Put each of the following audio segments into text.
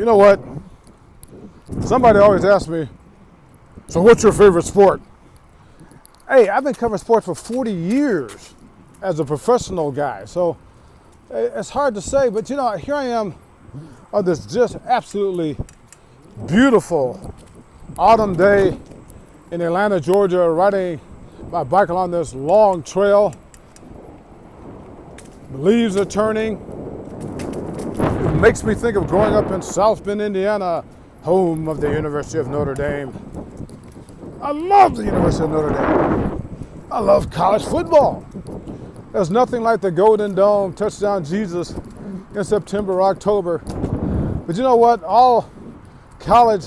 You know what? Somebody always asks me, so what's your favorite sport? Hey, I've been covering sports for 40 years as a professional guy, so it's hard to say, but you know, here I am on this just absolutely beautiful autumn day in Atlanta, Georgia, riding my bike along this long trail. The leaves are turning. It makes me think of growing up in South Bend, Indiana, home of the University of Notre Dame. I love the University of Notre Dame. I love college football. There's nothing like the Golden Dome, touchdown Jesus in September or October. But you know what? All college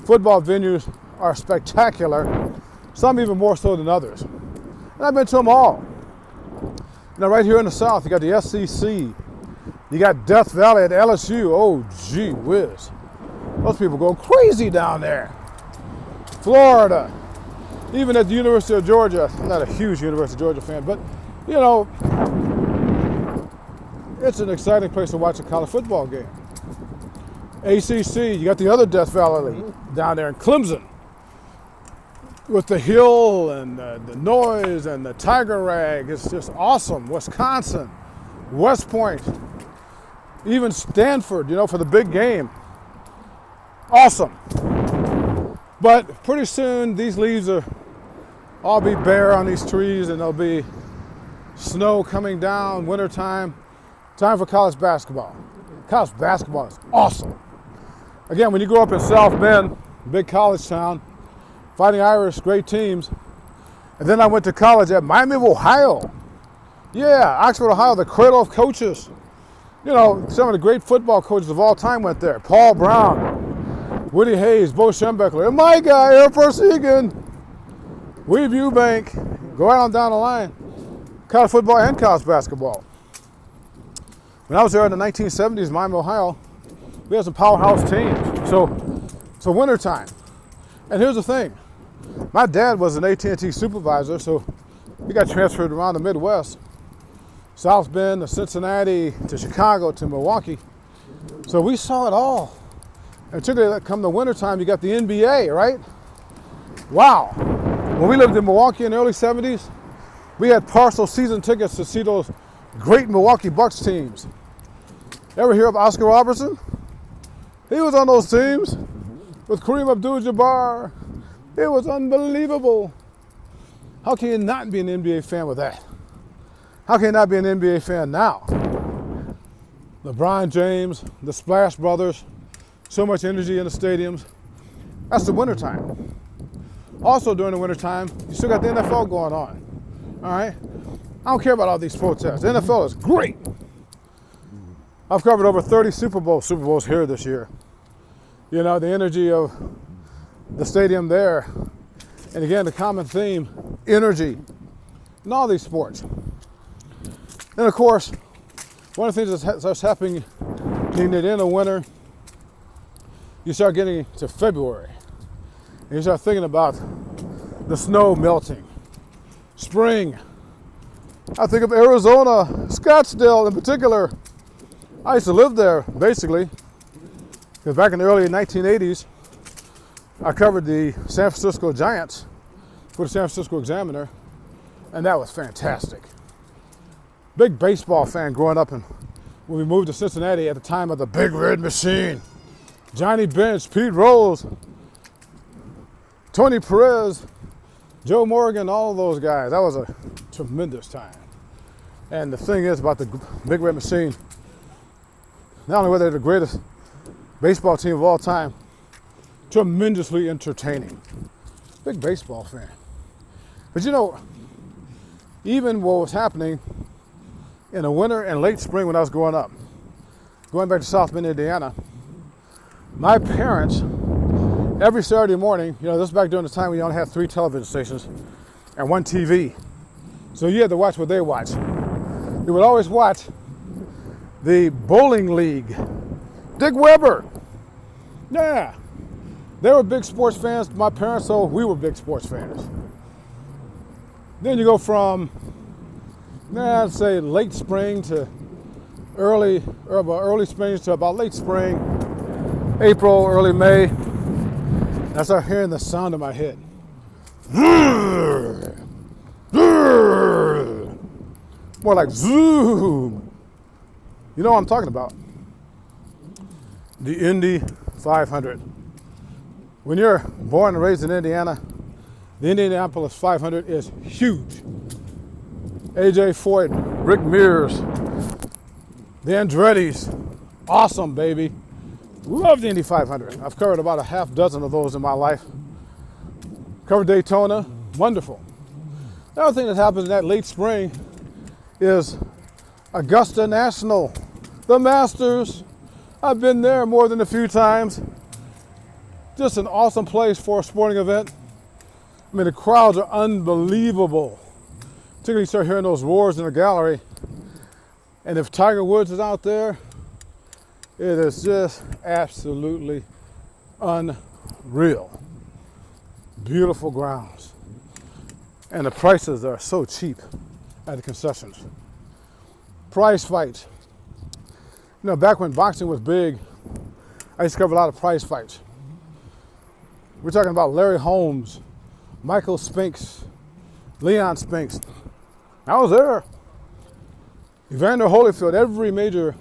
football venues are spectacular, some even more so than others. And I've been to them all. Now right here in the South, you got the SEC. You got Death Valley at LSU. Oh, gee whiz. Those people go crazy down there. Florida. Even at the University of Georgia. I'm not a huge University of Georgia fan, but, you know, it's an exciting place to watch a college football game. ACC, you got the other Death Valley down there in Clemson. With the hill and the noise and the tiger rag, it's just awesome. Wisconsin, West Point, even Stanford, you know, for the big game. Awesome. But pretty soon these leaves will all be bare on these trees and there'll be snow coming down, wintertime. Time for college basketball. College basketball is awesome. Again, when you grow up in South Bend, big college town, Fighting Irish, great teams. And then I went to college at Miami of Ohio. Yeah, Oxford, Ohio, the cradle of coaches. You know, some of the great football coaches of all time went there. Paul Brown, Woody Hayes, Bo Schembechler, and my guy, Air Force Egan, Weave Eubank. Go right on down the line. College football and college basketball. When I was there in the 1970s, Miami, Ohio, we had some powerhouse teams. So wintertime. And here's the thing. My dad was an AT&T supervisor, so he got transferred around the Midwest. South Bend to Cincinnati to Chicago to Milwaukee. So we saw it all. And particularly come the wintertime, you got the NBA, right? Wow. When we lived in Milwaukee in the early 70s, we had partial season tickets to see those great Milwaukee Bucks teams. Ever hear of Oscar Robertson? He was on those teams with Kareem Abdul-Jabbar. It was unbelievable. How can you not be an NBA fan with that? How can you not be an NBA fan now? LeBron James, the Splash Brothers, so much energy in the stadiums. That's the wintertime. Also during the wintertime, you still got the NFL going on. All right? I don't care about all these protests. The NFL is great. I've covered over 30 Super Bowls here this year. You know, the energy of the stadium there. And again, the common theme, energy in all these sports. And of course, one of the things that's happening in the end of winter, you start getting to February. And you start thinking about the snow melting. Spring. I think of Arizona, Scottsdale in particular. I used to live there, basically. Because back in the early 1980s, I covered the San Francisco Giants for the San Francisco Examiner, and that was fantastic. Big baseball fan growing up, and when we moved to Cincinnati at the time of the Big Red Machine, Johnny Bench, Pete Rose, Tony Perez, Joe Morgan, all of those guys. That was a tremendous time. And the thing is about the Big Red Machine, not only were they the greatest baseball team of all time, tremendously entertaining. Big baseball fan. But you know, even what was happening in the winter and late spring when I was growing up, going back to South Bend, Indiana, my parents, every Saturday morning, you know, this was back during the time when you only had 3 television stations and 1 TV. So you had to watch what they watched. You would always watch the bowling league. Dick Weber. Yeah. They were big sports fans, my parents, so we were big sports fans. Then you go from, I'd say late spring to early spring to about late spring. April, early May. I start hearing the sound in my head. More like zoom. You know what I'm talking about. The Indy 500. When you're born and raised in Indiana, the Indianapolis 500 is huge. AJ Foyt, Rick Mears, the Andretti's, awesome, baby. Love the Indy 500. I've covered about a half dozen of those in my life. Covered Daytona, wonderful. The other thing that happens in that late spring is Augusta National, the Masters. I've been there more than a few times. Just an awesome place for a sporting event. I mean, the crowds are unbelievable. Particularly you start hearing those roars in the gallery. And if Tiger Woods is out there, it is just absolutely unreal. Beautiful grounds. And the prices are so cheap at the concessions. Prize fights. You know, back when boxing was big, I used to cover a lot of prize fights. We're talking about Larry Holmes, Michael Spinks, Leon Spinks. I was there. Evander Holyfield, every major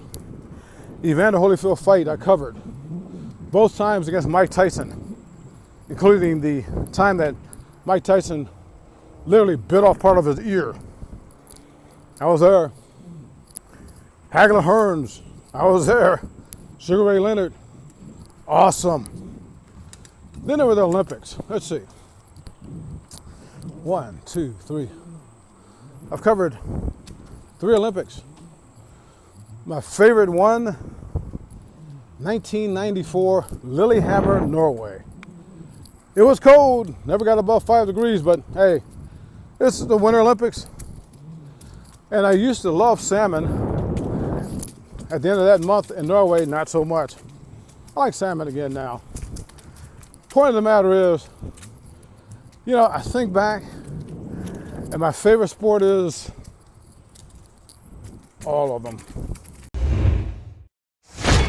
Evander Holyfield fight I covered. Both times against Mike Tyson, including the time that Mike Tyson literally bit off part of his ear. I was there. Hagler Hearns, I was there. Sugar Ray Leonard, awesome. Then there were the Olympics. Let's see. 1, 2, 3. I've covered 3 Olympics. My favorite one, 1994, Lillehammer, Norway. It was cold, never got above 5 degrees, but hey, it's the Winter Olympics. And I used to love salmon. At the end of that month in Norway, not so much. I like salmon again now. Point of the matter is, you know, I think back, and my favorite sport is all of them.